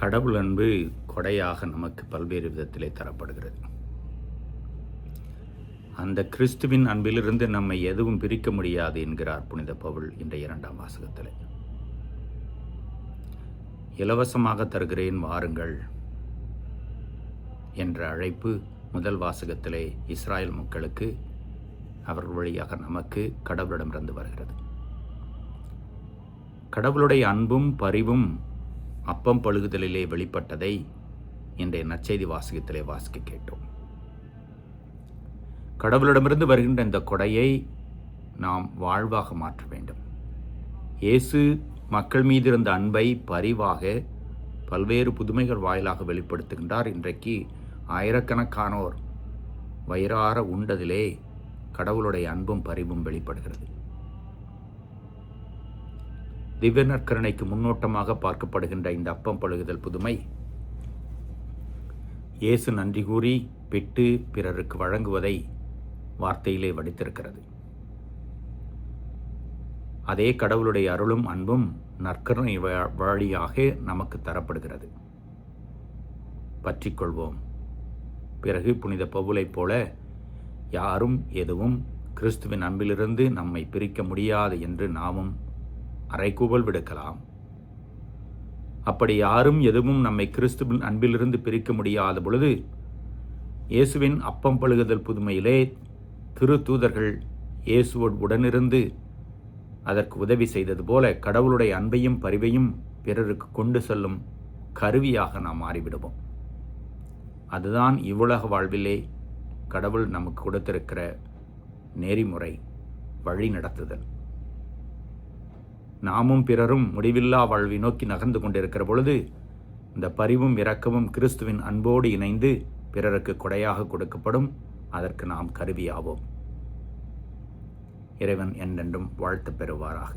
கடவுள் அன்பு கொடையாக நமக்கு பல்வேறு விதத்திலே தரப்படுகிறது. அந்த கிறிஸ்துவின் அன்பிலிருந்து நம்மை எதுவும் பிரிக்க முடியாது என்கிறார் புனித பவுல் இன்றைய 2ஆம் வாசகத்திலே. இலவசமாக தருகிறேன் வாருங்கள் என்ற அழைப்பு முதல் வாசகத்திலே இஸ்ராயல் மக்களுக்கு அவர்கள் வழியாக நமக்கு கடவுளிடமிருந்து வருகிறது. கடவுளுடைய அன்பும் பரிவும் அப்பம் பழுகுதலிலே வெளிப்பட்டதை இன்றைய நற்செய்தி வாசகத்திலே வாசிக்க கேட்டோம். கடவுளிடமிருந்து வருகின்ற இந்த கொடையை நாம் வாழ்வாக மாற்ற வேண்டும். இயேசு மக்கள் மீது இருந்த அன்பை பரிவாக பல்வேறு புதுமைகள் வாயிலாக வெளிப்படுத்துகின்றார். இன்றைக்கு ஆயிரக்கணக்கானோர் வயிறார உண்டதிலே கடவுளுடைய அன்பும் பரிவும் வெளிப்படுகிறது. திவ்ய நற்கருணைக்கு முன்னோட்டமாக பார்க்கப்படுகின்ற இந்த அப்பம் பழுகுதல் புதுமை இயேசு நன்றி கூறி பிட்டு பிறருக்கு வழங்குவதை வார்த்தையிலே வடித்திருக்கிறது. அதே கடவுளுடைய அருளும் அன்பும் நற்கருணை வழியாக நமக்கு தரப்படுகிறது. பற்றிக்கொள்வோம். பிறகு புனித பவுலைப் போல யாரும் எதுவும் கிறிஸ்துவின் அன்பிலிருந்து நம்மை பிரிக்க முடியாது என்று நாமும் அறைகூவல் விடுக்கலாம். அப்படி யாரும் எதுவும் நம்மை கிறிஸ்துவின் அன்பிலிருந்து பிரிக்க முடியாத பொழுது இயேசுவின் அப்பம் பழுகுதல் புதுமையிலே திரு தூதர்கள் இயேசுவோடு உடனிருந்து அதற்கு உதவி செய்தது போல கடவுளுடைய அன்பையும் பரிவையும் பிறருக்கு கொண்டு செல்லும் கருவியாக நாம் மாறிவிடுவோம். அதுதான் இவ்வுலக வாழ்விலே கடவுள் நமக்கு கொடுத்திருக்கிற நெறிமுறை, வழி நடத்துதல். நாமும் பிறரும் முடிவில்லா வாழ்வை நோக்கி நகர்ந்து கொண்டிருக்கிற பொழுது இந்த பரிவும் இரக்கமும் கிறிஸ்துவின் அன்போடு இணைந்து பிறருக்கு கொடையாக கொடுக்கப்படும். அதற்கு நாம் கருவியாவோம். இறைவன் என்றென்றும் வாழ்த்து பெறுவாராக.